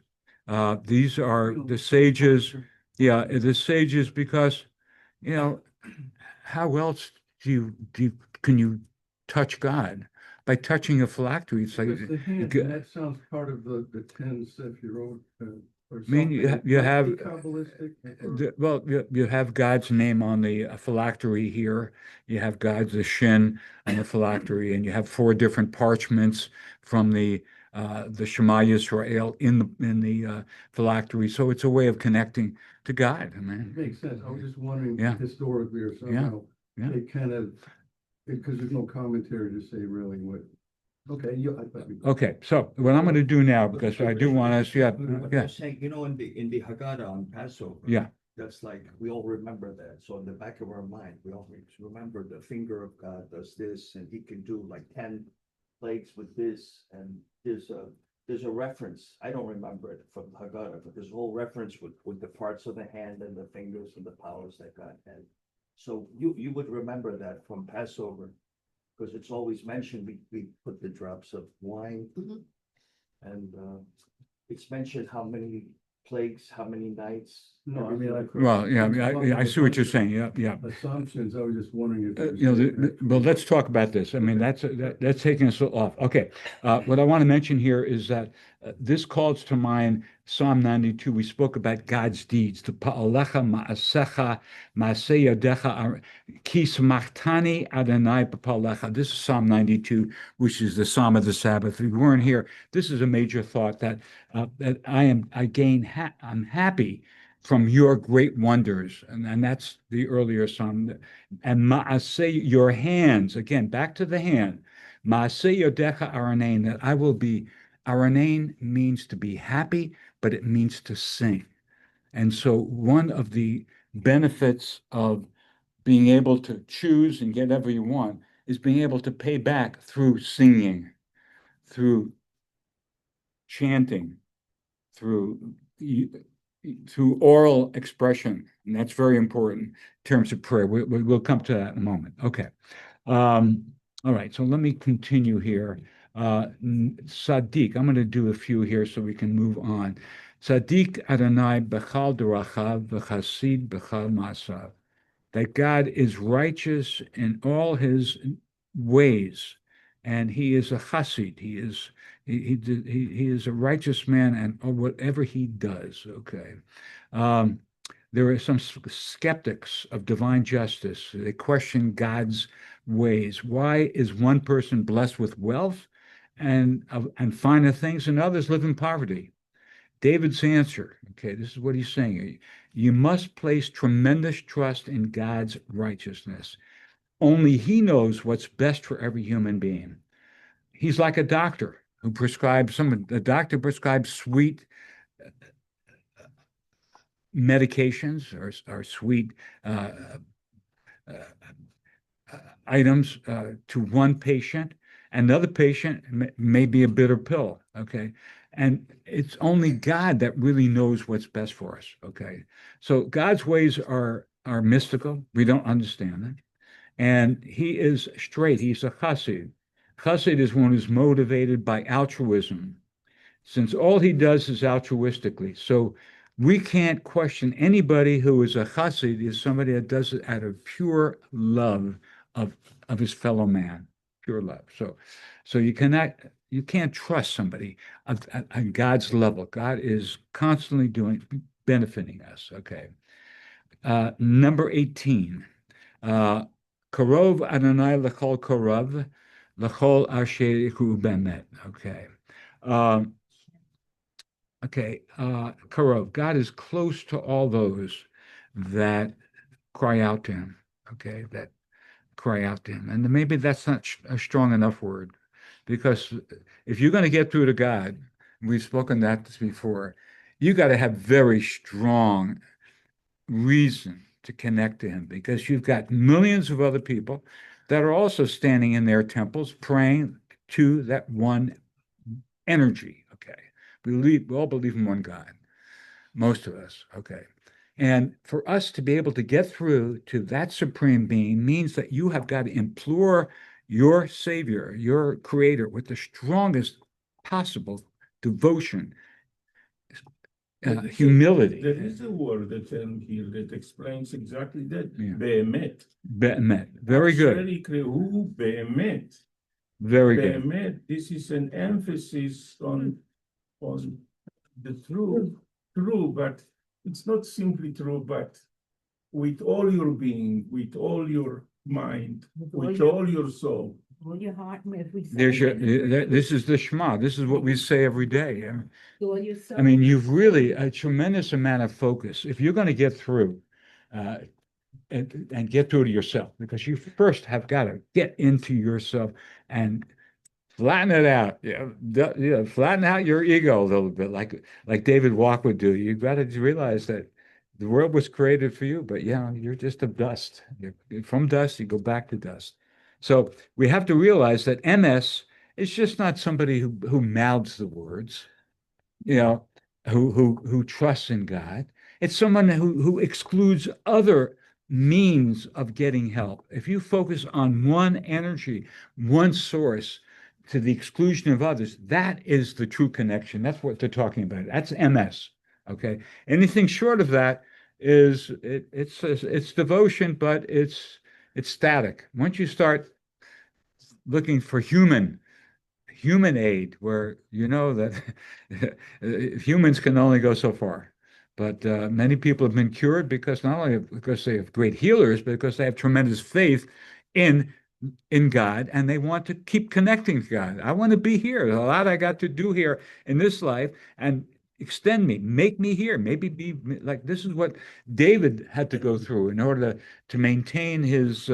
These are the sages. Yeah, the sages, because, you know, how else can you touch God? By touching a phylactery. It's like, Because the hand, and that sounds part of the 10 Sefirot, or I mean, something. you Might have be Kabbalistic, or- well, you have God's name on the phylactery here. You have God's shin on the phylactery, and you have 4 different parchments from the Shema Yisrael in the phylactery. So it's a way of connecting to God. I mean, Makes sense. I was just wondering Yeah. historically or somehow, Yeah. it kind of, because there's no commentary to say really what. Okay, I thought you. okay. So what I'm going to do now, because I do want us, yeah, But yeah, I'm saying, in the Haggadah on Passover. yeah. That's like, we all remember that. So in the back of our mind, we always remember the finger of God does this, and he can do like 10 plagues with this. And there's a reference. I don't remember it from Haggadah, but there's a whole reference with the parts of the hand and the fingers and the powers that God had. So you would remember that from Passover, because it's always mentioned, we put the drops of wine. And it's mentioned how many plagues, how many nights. No, I mean, Well, yeah, I see what you're saying. Yeah, yeah. Assumptions, I was just wondering if. there's You know, any well, let's talk about this. I mean, that's taking us off. Okay. What I want to mention here is that this calls to mind Psalm 92. We spoke about God's deeds. To pa'alecha ma'asecha ma'aseh yadecha ki smachtani Adonai b'pa'alecha. This is Psalm 92, which is the Psalm of the Sabbath. If you weren't here, this is a major thought that I'm happy from your great wonders. And that's the earlier psalm. And ma'aseh, your hands, again, back to the hand. Ma'aseh yodecha aranein, that I will be, aranein means to be happy, but it means to sing. And so one of the benefits of being able to choose and get whatever you want is being able to pay back through singing, through chanting, through oral expression, and that's very important in terms of prayer. We'll come to that in a moment. Okay. All right, so let me continue here. Sadiq, I'm going to do a few here so we can move on. Sadiq Adonai b'chal derachav v'chasid b'chal masav. That God is righteous in all his ways, and he is a chassid. He is a righteous man, and whatever he does. Okay. There are some skeptics of divine justice. They question God's ways. Why is one person blessed with wealth and finer things, and others live in poverty? David's answer, okay, this is what he's saying. You must place tremendous trust in God's righteousness. Only he knows what's best for every human being. He's like a doctor who prescribes the doctor prescribes sweet medications or sweet items to one patient, and another patient may be a bitter pill. Okay. And it's only God that really knows what's best for us. Okay. So God's ways are mystical. We don't understand them. And he is straight. He's a chassid. Chassid is one who's motivated by altruism, since all he does is altruistically. So we can't question anybody who is a chassid is somebody that does it out of pure love of his fellow man, pure love. So you can't trust somebody on God's level. God is constantly benefiting us. Okay. Number 18. Karov Adonai lechol karov, lechol asher hu bemet. Okay. Okay. Karov, God is close to all those that cry out to him, okay, that cry out to him. And maybe that's not a strong enough word, because if you're going to get through to God, we've spoken that this before, you got to have very strong reason to connect to him, because you've got millions of other people that are also standing in their temples praying to that one energy. Okay. We all believe in one God, most of us. Okay. And for us to be able to get through to that supreme being means that you have got to implore your Savior, your Creator, with the strongest possible devotion, humility. There is a word, a term here that explains exactly that. Yeah. Be'emet. Be'emet. Very good. Very clear. Who be'emet? Very good. Be'emet. This is an emphasis on the true, but it's not simply true, but with all your being, with all your mind, with all your soul. All your heart, if we say There's your, it, this is the Shema. This is what we say every day. all your soul. I mean, you've really a tremendous amount of focus. If you're going to get through and get through to yourself, because you first have got to get into yourself and flatten it out. Flatten out your ego a little bit, like David Walk would do. You've got to realize that the world was created for you, but you're just a dust. From dust, you go back to dust. So we have to realize that MS is just not somebody who mouths the words, who trusts in God. It's someone who excludes other means of getting help. If you focus on one energy, one source, to the exclusion of others, that is the true connection. That's what they're talking about. That's MS. Okay. Anything short of that is it's devotion, but it's static. Once you start looking for human aid, where you know that humans can only go so far. But many people have been cured because not only because they have great healers, but because they have tremendous faith in God, and they want to keep connecting to God. I want to be here. There's a lot I got to do here in this life, and extend me, make me here. Maybe be like, this is what David had to go through in order to maintain his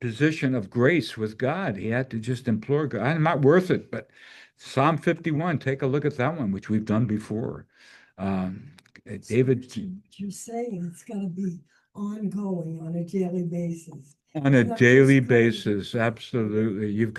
position of grace with God. He had to just implore God. I'm not worth it, but Psalm 51, take a look at that one, which we've done before. David. You're saying it's got to be ongoing on a daily basis. On a daily basis, absolutely. You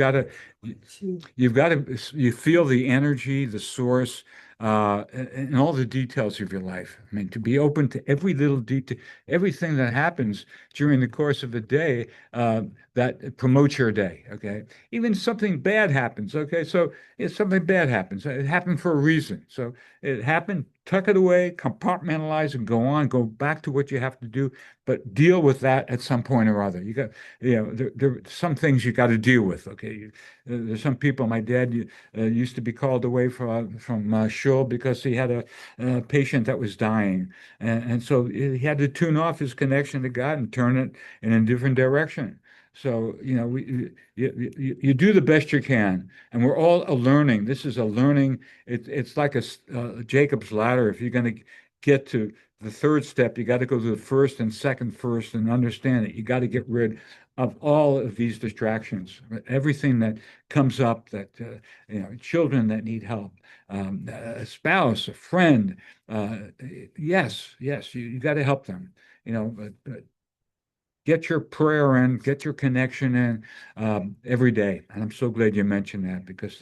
feel the energy, the source, and all the details of your life. I mean, to be open to every little detail, everything that happens during the course of a day that promotes your day. Okay, even something bad happens. Okay, so if something bad happens, it happened for a reason. So it happened. Tuck it away, compartmentalize, and go on. Go back to what you have to do, but deal with that at some point or other. You got, there are some things you got to deal with. Okay, there's some people. My dad used to be called away from shul because he had a patient that was dying, and so he had to tune off his connection to God and turn it in a different direction. So, you do the best you can, and we're all learning. This is a learning. It's like a Jacob's ladder. If you're going to get to the third step, you got to go to the first and second first and understand it. You got to get rid of all of these distractions, everything that comes up, that, children that need help, a spouse, a friend. Yes, you got to help them, but get your prayer in, get your connection in every day. And I'm so glad you mentioned that, because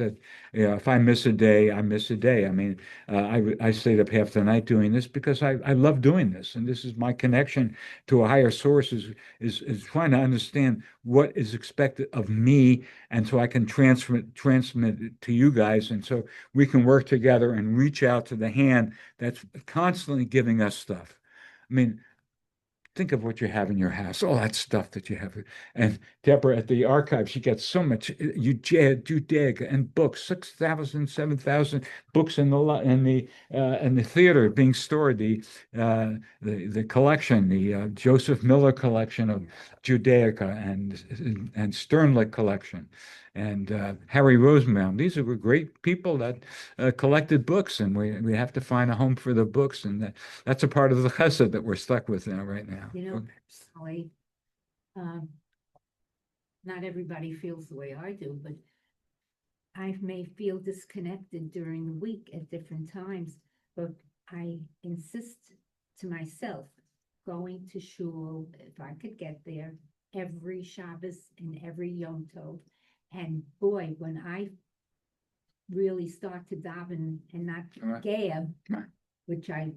if I miss a day, I miss a day. I mean, I stayed up half the night doing this because I love doing this. And this is my connection to a higher source, is trying to understand what is expected of me. And so I can transmit it to you guys. And so we can work together and reach out to the hand that's constantly giving us stuff. I mean, think of what you have in your house, all that stuff that you have. And Deborah at the archive, she gets so much Judaic and books, 6,000, 7,000 books in the theater being stored. The collection, the Joseph Miller collection of Judaica and Sternlich collection. and Harry Rosenbaum. These are great people that collected books, and we have to find a home for the books, and that's a part of the chesed that we're stuck with right now. You know, personally, um, not everybody feels the way I do, but I may feel disconnected during the week at different times, but I insist to myself going to shul, if I could get there, every Shabbos and every Yom Tov. And boy, when I really start to daven and not Right. gab, Right. which I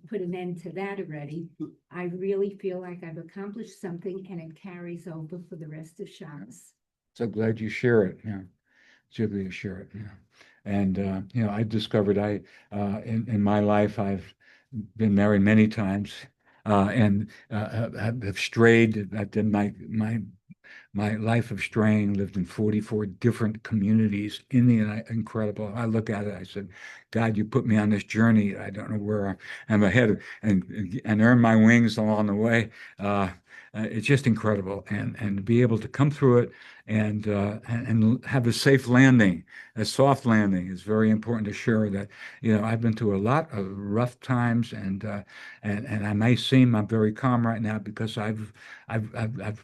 put an end to that already, I really feel like I've accomplished something and it carries over for the rest of Shabbos. So glad you share it. Yeah, so glad you share it. Yeah, and I discovered in my life I've been married many times, and have strayed. I did my life of straying, lived in 44 different communities in the incredible. I look at it, I said, God, you put me on this journey. I don't know where I'm ahead and earn my wings along the way. It's just incredible. And be able to come through it and have a safe landing, a soft landing is very important to share that, I've been through a lot of rough times and I may seem I'm very calm right now because I've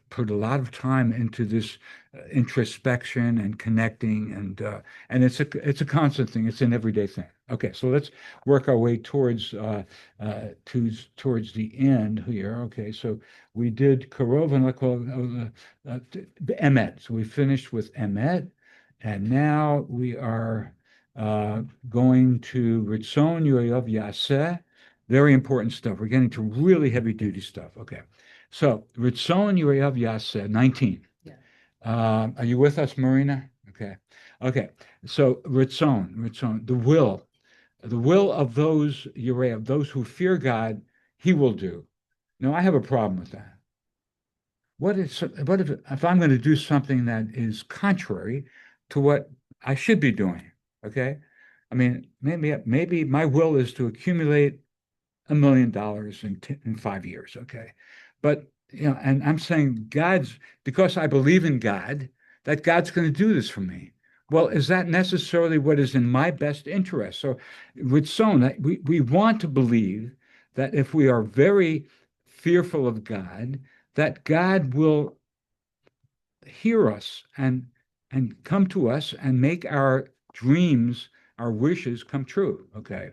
put a lot of time into this introspection and connecting, and it's a constant thing. It's an everyday thing. Okay, so let's work our way towards the end here. Okay, so we did Karov and Emet. So we finished with Emet, and now we are going to Ritzon Yoav Yaseh. Very important stuff. We're getting to really heavy duty stuff. Okay. So, Ritzon Yoav Yaseh, 19. Yeah. Are you with us, Marina? Okay. Okay. So, Ritzon, the will of those Yoav, those who fear God, he will do. Now, I have a problem with that. What if I'm going to do something that is contrary to what I should be doing? Okay. I mean, maybe my will is to accumulate $1 million in 5 years. Okay. But, and I'm saying because I believe in God, that God's going to do this for me. Well, is that necessarily what is in my best interest? So with Sona, we want to believe that if we are very fearful of God, that God will hear us and come to us and make our dreams, our wishes come true. Okay.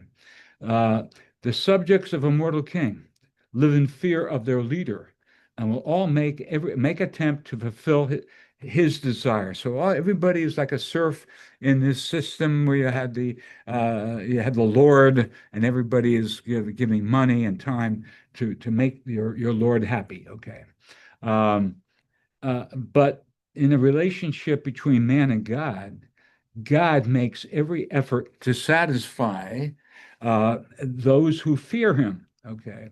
The subjects of a mortal king live in fear of their leader and will all make attempt to fulfill his desire. So everybody is like a serf in this system where you had the Lord, and everybody is giving money and time to make your Lord happy. Okay. But in a relationship between man and God makes every effort to satisfy those who fear him. Okay.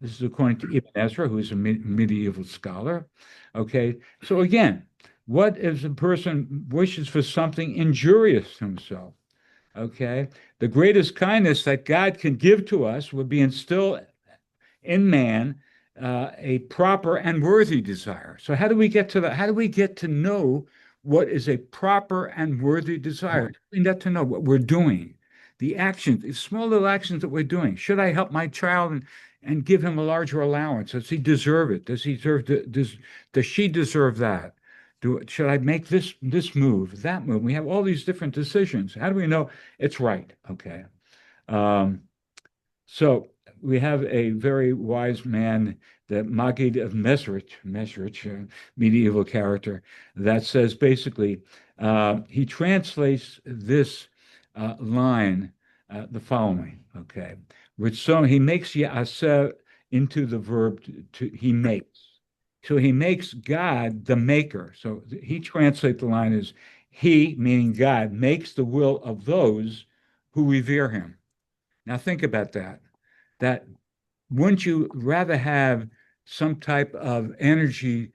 This is according to Ibn Ezra, who is a medieval scholar. Okay. So again, what if a person wishes for something injurious to himself? Okay. The greatest kindness that God can give to us would be instill in man a proper and worthy desire. So how do we get to that? How do we get to know what is a proper and worthy desire? We need to know what we're doing, the actions, the small little actions that we're doing. Should I help my child and give him a larger allowance? Does he deserve it? Does she deserve that? Should I make this move, that move? We have all these different decisions. How do we know it's right? Okay. So we have a very wise man, the Maggid of Mesrich, medieval character, that says basically, he translates this line the following, okay? He makes Ya'aseh into the verb he makes. So he makes God the maker. So he translates the line as he, meaning God, makes the will of those who revere him. Now think about that. That wouldn't you rather have some type of energy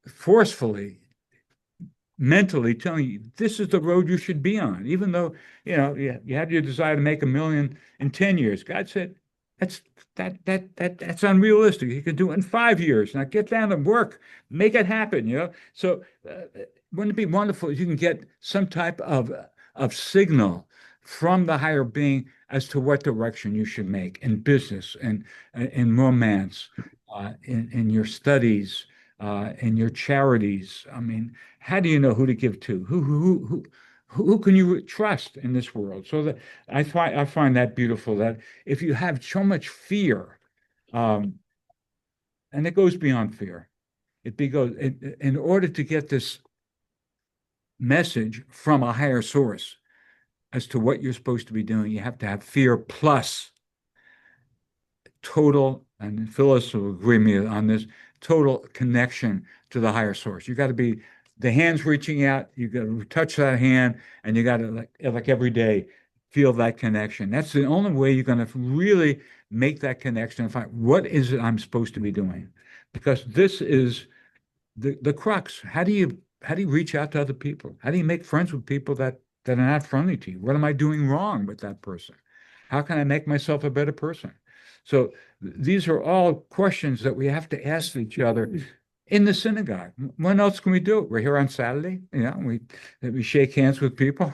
forcefully, mentally telling you this is the road you should be on, even though you had your desire to make $1 million in 10 years. God said that's unrealistic. You can do it in 5 years. Now get down and work, make it happen. So wouldn't it be wonderful if you can get some type of signal from the higher being as to what direction you should make in business and in romance, in your studies, in your charities? I mean, how do you know who to give to? Who can you trust in this world? So that I find that beautiful. That if you have so much fear, and it goes beyond fear, in order to get this message from a higher source as to what you're supposed to be doing, you have to have fear plus total, and Phyllis will agree with me on this, total connection to the higher source. You got to be the hands reaching out, you got to touch that hand, and you got to like every day feel that connection. That's the only way you're going to really make that connection and find what is it I'm supposed to be doing, because this is the crux. How do you reach out to other people? How do you make friends with people that are not friendly to you? What am I doing wrong with that person? How can I make myself a better person? So these are all questions that we have to ask each other in the synagogue. When else can we do it? We're here on Saturday. We shake hands with people,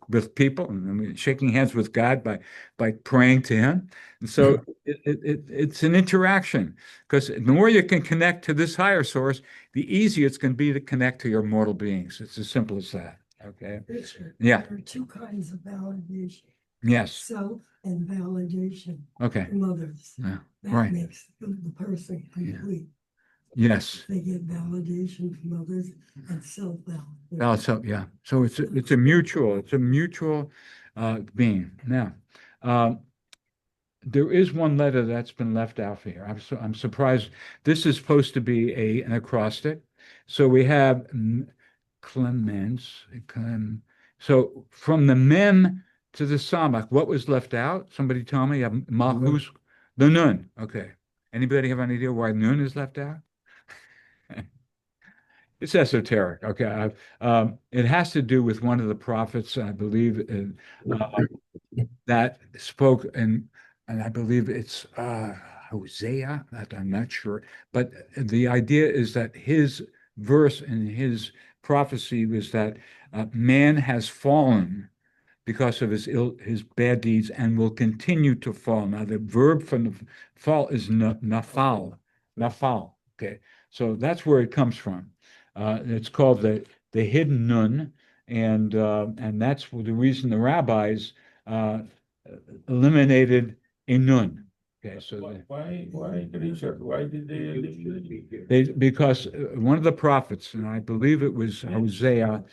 with people, and we're shaking hands with God by praying to Him. And so it's an interaction, because the more you can connect to this higher source, the easier it's going to be to connect to your mortal beings. It's as simple as that. Okay. Richard, Yeah. there are two kinds of validation. Yes. Self and validation Okay. from others. Yeah. That Right. makes the person complete. Yes. They get validation from others and self-validation. Oh, so yeah. So it's a mutual being. Now, there is one letter that's been left out here. I'm surprised. This is supposed to be an acrostic. So we have Clemens. So from the mem to the samach, what was left out? Somebody tell me. Malchus, the nun. Okay. Anybody have any idea why nun is left out? It's esoteric. Okay. It has to do with one of the prophets, I believe, that spoke, and I believe it's Hosea, that I'm not sure. But the idea is that his verse and his prophecy was that man has fallen because of his bad deeds and will continue to fall. Now, the verb for fall is nafal. Okay. So that's where it comes from. It's called the hidden nun, and that's the reason the rabbis eliminated a nun. Okay, so why, Richard? Why did they eliminate it? because one of the prophets, and I believe it was Hosea,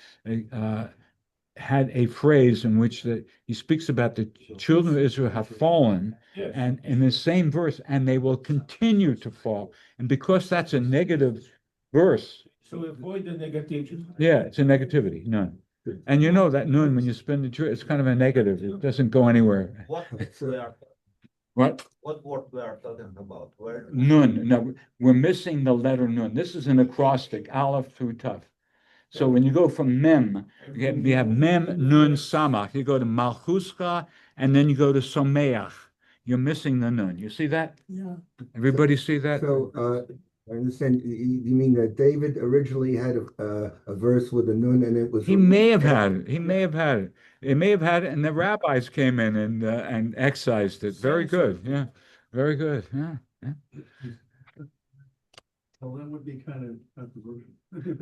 had a phrase in which he speaks about the children of Israel have fallen, Yes. and in the same verse, and they will continue to fall. And because that's a negative verse, So avoid the negativity. yeah, it's a negativity, none. And you know that nun, when you spin the tree, it's kind of a negative. It doesn't go anywhere. What we are, What? what word we are talking about? Where? Nun. No, we're missing the letter nun. This is an acrostic, aleph through taf. So when you go from mem, you have mem, nun, samach. You go to malchuska, and then you go to someach. You're missing the nun. You see that? Yeah. Everybody see that? So, I understand, you mean that David originally had a verse with a nun and it was. He may have had it. He may have had it. It may have had it, and the rabbis came in and excised it. Very good. Yeah. Very good. Yeah. Well, that would be kind of controversial.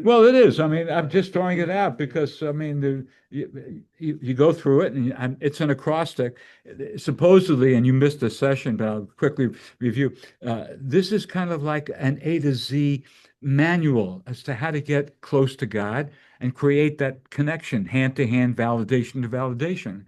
Well, it is. I mean, I'm just throwing it out because, I mean, you go through it, and it's an acrostic. Supposedly, and you missed a session, but I'll quickly review. This is kind of like an A to Z manual as to how to get close to God and create that connection, hand-to-hand, validation to validation.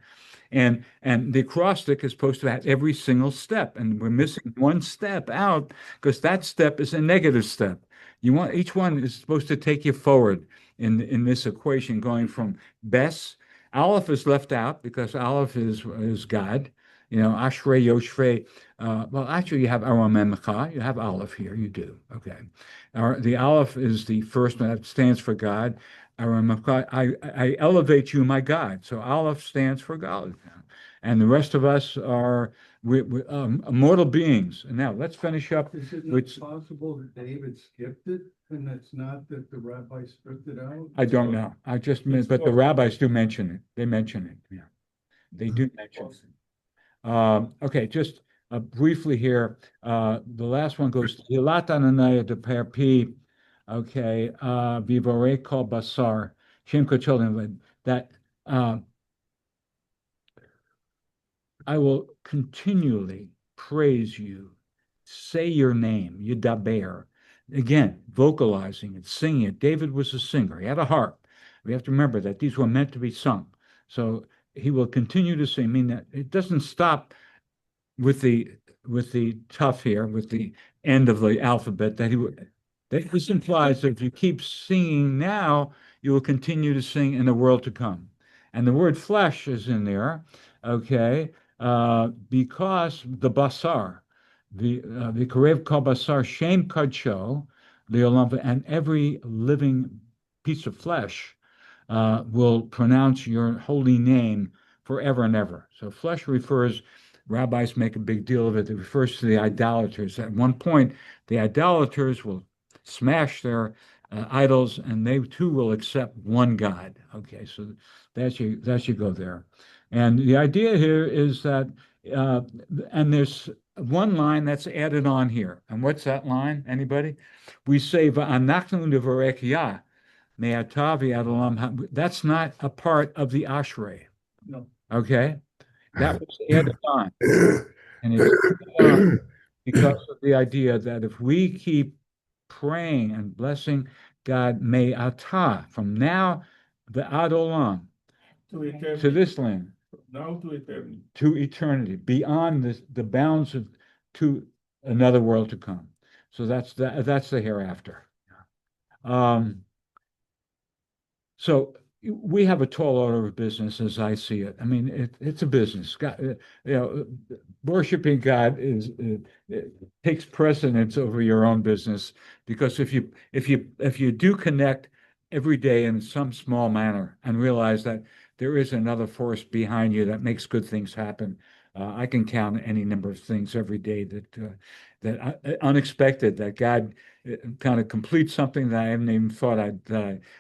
And the acrostic is supposed to have every single step, and we're missing one step out because that step is a negative step. Each one is supposed to take you forward in this equation, going from Bess. Aleph is left out because Aleph is God. Ashrei, Yoshvei. Well, actually, you have Aramemcha. You have Aleph here. You do. Okay. The Aleph is the first one that stands for God. I elevate you, my God. So Aleph stands for God. and the rest of us are mortal beings. And now let's finish up. Is it Which possible that David skipped it and it's not that the rabbi stripped it out? I don't know. I just meant, but the rabbis do mention it. They mention it. Yeah, they do mention it. Okay, just briefly here. The last one goes Hilat Ananaya de Per Pi. Okay, Vivore Kol Basar Shem Kocholim. That I will continually praise you, say your name, Yudaber. Again, vocalizing it, singing it. David was a singer. He had a harp. We have to remember that these were meant to be sung. So he will continue to sing. I mean, that it doesn't stop with the tough here, with the end of the alphabet, that he would. This implies that if you keep singing now, you will continue to sing in the world to come. And the word flesh is in there, okay, because the basar, the karev kol basar shem kadsho, the olam, and every living piece of flesh will pronounce your holy name forever and ever. So flesh refers, rabbis make a big deal of it, it refers to the idolaters. At one point, the idolaters will smash their idols, and they too will accept one God. Okay, so that should go there. And the idea here is that, and there's one line that's added on here. And what's that line? Anybody? We say, "Va'anachnu nevarech Yah." That's not a part of the Ashrei. No. Okay? That was added on. And it's added on because of the idea that if we keep praying and blessing God, may atah, from now, the ad olam, To eternity. to this land, Now to eternity. to eternity, beyond the bounds of, to another world to come. So that's the hereafter. So we have a tall order of business as I see it. I mean, it's a business. God, worshiping God it takes precedence over your own business, because if you do connect every day in some small manner and realize that there is another force behind you that makes good things happen. I can count any number of things every day that unexpected, that God kind of completes something that I haven't even thought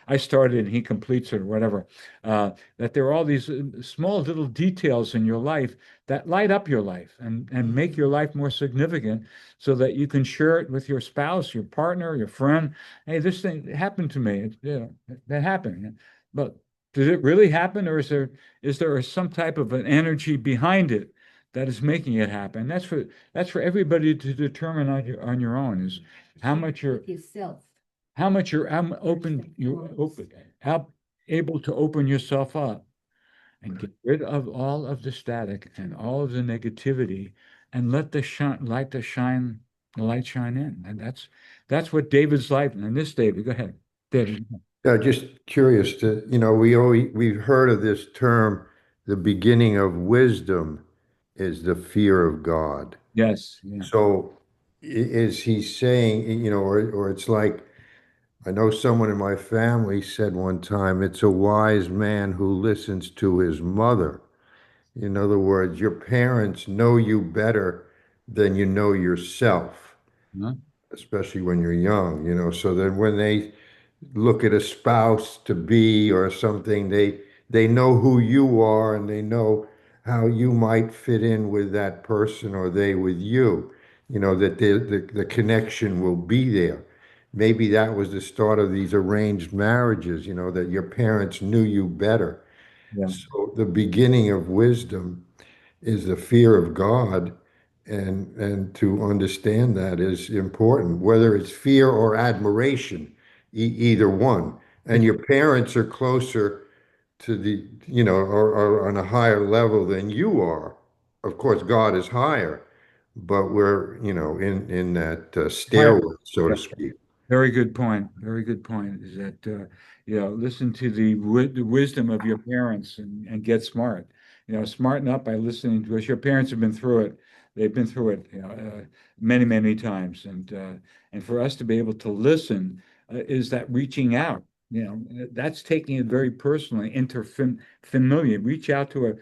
I started and he completes it or whatever. That there are all these small little details in your life that light up your life and make your life more significant, so that you can share it with your spouse, your partner, your friend. Hey, this thing happened to me. That happened. But did it really happen, or is there some type of an energy behind it that is making it happen? That's for everybody to determine on your own, is how much you're able to open yourself up and get rid of all of the static and all of the negativity, and let the light shine in. And that's what David's life. And this David, go ahead, David. Yeah, just curious we've heard of this term, the beginning of wisdom is the fear of God. Yes. Yeah. So is he saying, or it's like, I know someone in my family said one time, it's a wise man who listens to his mother. In other words, your parents know you better than you know yourself, especially when you're young, so that when they look at a spouse to be or something, they know who you are and they know how you might fit in with that person or they with you, that the connection will be there. Maybe that was the start of these arranged marriages, that your parents knew you better. Yeah. So the beginning of wisdom is the fear of God, and to understand that is important, whether it's fear or admiration, either one. And your parents are closer to the, or on a higher level than you are. Of course, God is higher, but we're, in that stairwell, so to speak. Very good point. Very good point. Is that listen to the wisdom of your parents and get smart. Smarten up by listening to us. Your parents have been through it. They've been through it, many, many times. And for us to be able to listen is that reaching out. That's taking it very personally, familiar. Reach out to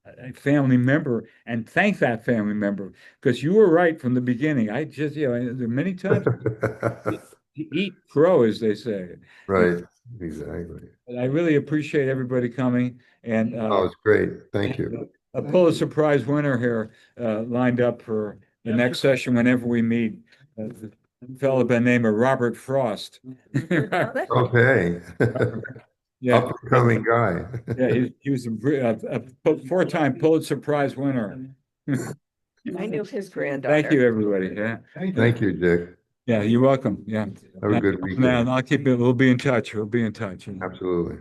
a family member and thank that family member, because you were right from the beginning. I just, there are many times to eat crow, as they say. Right, exactly. But I really appreciate everybody coming, and Oh, it's great. Thank you. a Pulitzer Prize winner here lined up for the next session whenever we meet. A fellow by the name of Robert Frost. Okay. Yeah, Up and coming guy. yeah, he was a four-time Pulitzer Prize winner. I knew his granddaughter. Thank you, everybody. Yeah, Thank you, Dick. yeah, you're welcome. Yeah. Have a good weekend. I'll keep it. We'll be in touch. We'll be in touch. Absolutely.